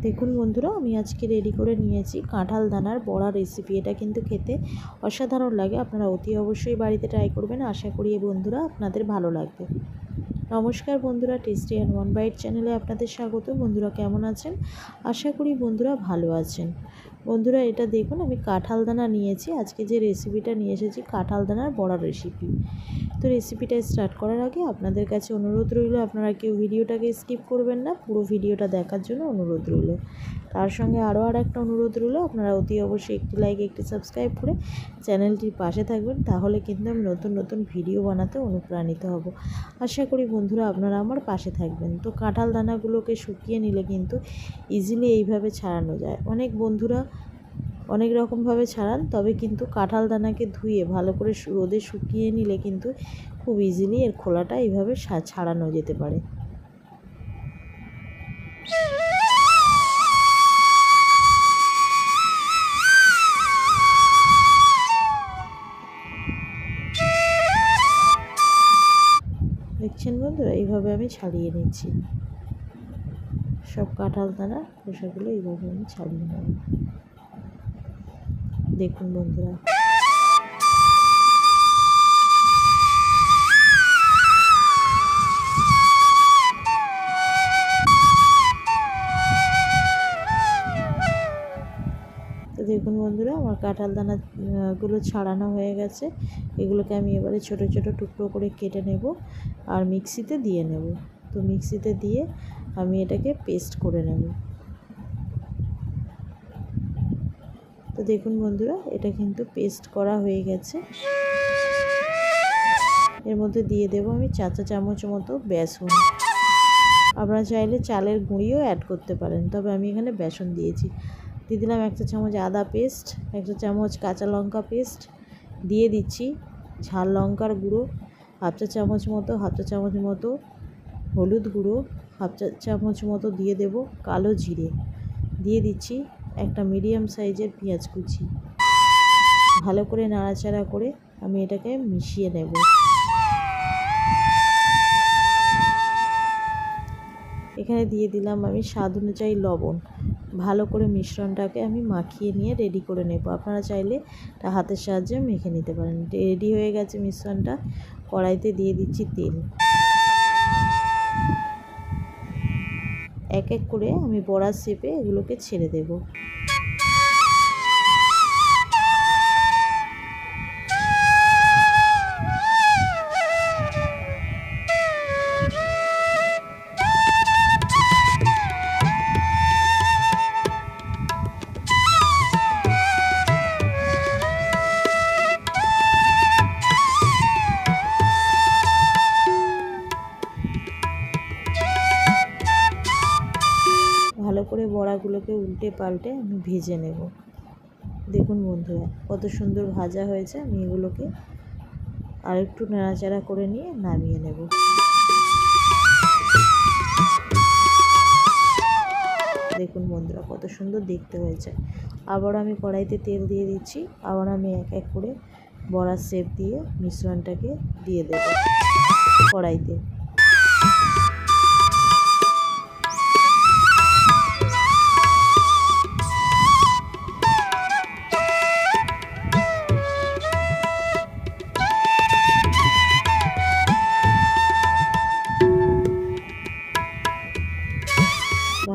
দেখুন বন্ধুরা, আমি আজকে রেডি করে নিয়েছি কাঁঠাল দানার বড়া রেসিপি। এটা কিন্তু খেতে অসাধারণ লাগে। আপনারা অতি অবশ্যই বাড়িতে ট্রাই করবেন। আশা করি বন্ধুরা আপনাদের ভালো লাগবে। নমস্কার বন্ধুরা, টেস্টি অ্যান্ড ওয়ান বাইট চ্যানেলে আপনাদের স্বাগত। বন্ধুরা কেমন আছেন? আশা করি বন্ধুরা ভালো আছেন। বন্ধুরা এটা দেখুন, আমি কাঁঠাল দানা নিয়েছি। আজকে যে রেসিপিটা নিয়ে এসেছি কাঁঠাল দানার বড়া রেসিপি। তো রেসিপিটা স্টার্ট করার আগে আপনাদের কাছে অনুরোধ রইল, আপনারা কেউ ভিডিওটাকে স্কিপ করবেন না, পুরো ভিডিওটা দেখার জন্য অনুরোধ রইল। তার সঙ্গে আরও একটা অনুরোধ রইল, আপনারা অতি অবশ্যই একটি লাইক একটি সাবস্ক্রাইব করে চ্যানেলটির পাশে থাকবেন। তাহলে কিন্তু আমি নতুন নতুন ভিডিও বানাতে অনুপ্রাণিত হব। আশা করি বন্ধুরা আপনারা আমার পাশে থাকবেন। তো কাঁঠাল দানাগুলোকে শুকিয়ে নিলে কিন্তু ইজিলি এইভাবে ছাড়ানো যায়। অনেক বন্ধুরা অনেক রকমভাবে ছাড়ান, তবে কিন্তু কাঁঠাল দানাকে ধুয়ে ভালো করে রোদে শুকিয়ে নিলে কিন্তু খুব ইজিলি এর খোলাটা এইভাবে ছাড়ানো যেতে পারে। দেখছেন বন্ধুরা, এইভাবে আমি ছাড়িয়ে নিচ্ছি। সব কাঁঠাল দানার খোসাগুলো এইভাবে আমি ছাড়িয়ে নেব। দেখুন বন্ধুরা, দেখুন বন্ধুরা আমার কাঁঠাল দানাগুলো ছাড়ানো হয়ে গেছে। এগুলোকে আমি এবারে ছোট ছোট টুকরো করে কেটে নেব আর মিক্সিতে দিয়ে নেব। তো মিক্সিতে দিয়ে আমি এটাকে পেস্ট করে নেব। তো দেখুন বন্ধুরা, এটা কিন্তু পেস্ট করা হয়ে গেছে। এর মধ্যে দিয়ে দেব আমি 4 চা চামচ মতো বেসন। আপনারা চাইলে চালের গুঁড়িও অ্যাড করতে পারেন, তবে আমি এখানে বেসন দিয়েছি। দিয়ে দিলাম 1 চা চামচ আদা পেস্ট, 1 চা চামচ কাঁচা লঙ্কা পেস্ট, দিয়ে দিচ্ছি ঝাল লঙ্কার গুঁড়ো হাফ চা চামচ মতো, হলুদ গুঁড়ো হাফ চা চামচ মতো, দিয়ে দেব কালো জিরে, দিয়ে দিচ্ছি একটা মিডিয়াম সাইজের পেঁয়াজ কুচি। ভালো করে নাড়াচাড়া করে আমি এটাকে মিশিয়ে নেব। এখানে দিয়ে দিলাম আমি স্বাদ অনুযায়ী লবণ। ভালো করে মিশ্রণটাকে আমি মাখিয়ে নিয়ে রেডি করে নেব। আপনারা চাইলে এটা হাতের সাহায্যে মেখে নিতে পারেন। রেডি হয়ে গেছে মিশ্রণটা। কড়াইতে দিয়ে দিচ্ছি তেল। এক এক করে আমি বড়ার শেপে এগুলোকে ছেড়ে দেব। ভালো করে বড়াগুলোকে উল্টে পাল্টে আমি ভেজে নেব। দেখুন বন্ধুরা কত সুন্দর ভাজা হয়েছে। আমি এগুলোকে আর একটু নাড়াচাড়া করে নিয়ে নামিয়ে নেব। দেখুন বন্ধুরা কত সুন্দর দেখতে হয়েছে। আবার আমি কড়াইতে তেল দিয়ে দিচ্ছি। আবার আমি এক এক করে বড়ার শেপ দিয়ে মিশ্রণটাকে দিয়ে দেব কড়াইতে।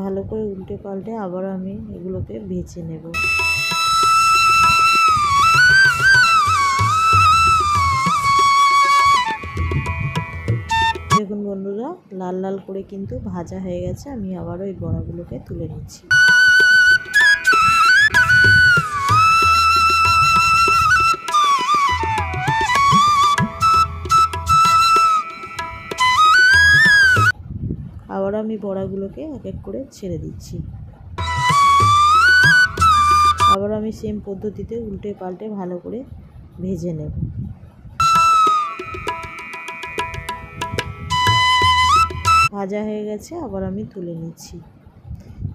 ভালো করে উল্টে পাল্টে আবার আমি এগুলোকে ভেজে নেব। দেখুন বন্ধুরা লাল লাল করে কিন্তু ভাজা হয়ে গেছে। আমি আবারও এই বড়াগুলোকে তুলে নিচ্ছি। আবার আমি বড়াগুলোকে এক এক করে ছেড়ে দিচ্ছি। আবার আমি সেম পদ্ধতিতে উল্টে পাল্টে ভালো করে ভেজে নেব। ভাজা হয়ে গেছে, আবার আমি তুলে নিচ্ছি।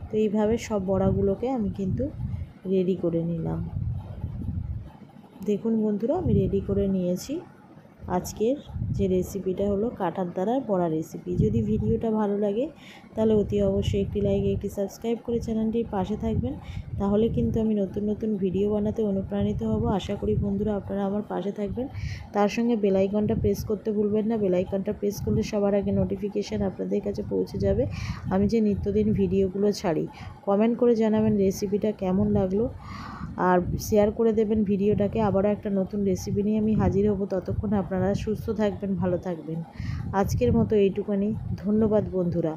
তো এইভাবে সব বড়াগুলোকে আমি কিন্তু রেডি করে নিলাম। দেখুন বন্ধুরা আমি রেডি করে নিয়েছি। আজকের যে রেসিপিটা হলো কাঁঠাল দানার বড়া রেসিপি। যদি ভিডিওটা ভালো লাগে তাহলে অতি অবশ্যই একটি লাইক, একটি সাবস্ক্রাইব করে চ্যানেলটির পাশে থাকবেন। তাহলে কিন্তু আমি নতুন নতুন ভিডিও বানাতে অনুপ্রাণিত হব। আশা করি বন্ধুরা আপনারা আমার পাশে থাকবেন। তার সঙ্গে বেল আইকনটা প্রেস করতে ভুলবেন না। বেল আইকনটা প্রেস করলে সবার আগে নোটিফিকেশান আপনাদের কাছে পৌঁছে যাবে আমি যে নিত্যদিন ভিডিওগুলো ছাড়ি। কমেন্ট করে জানাবেন রেসিপিটা কেমন লাগলো, আর শেয়ার করে দেবেন ভিডিওটাকে। আবারও একটা নতুন রেসিপি নিয়ে আমি হাজির হব। ততক্ষণ আপনারা সুস্থ থাকবেন, ভালো থাকবেন। আজকের মতো এইটুখানি। ধন্যবাদ বন্ধুরা।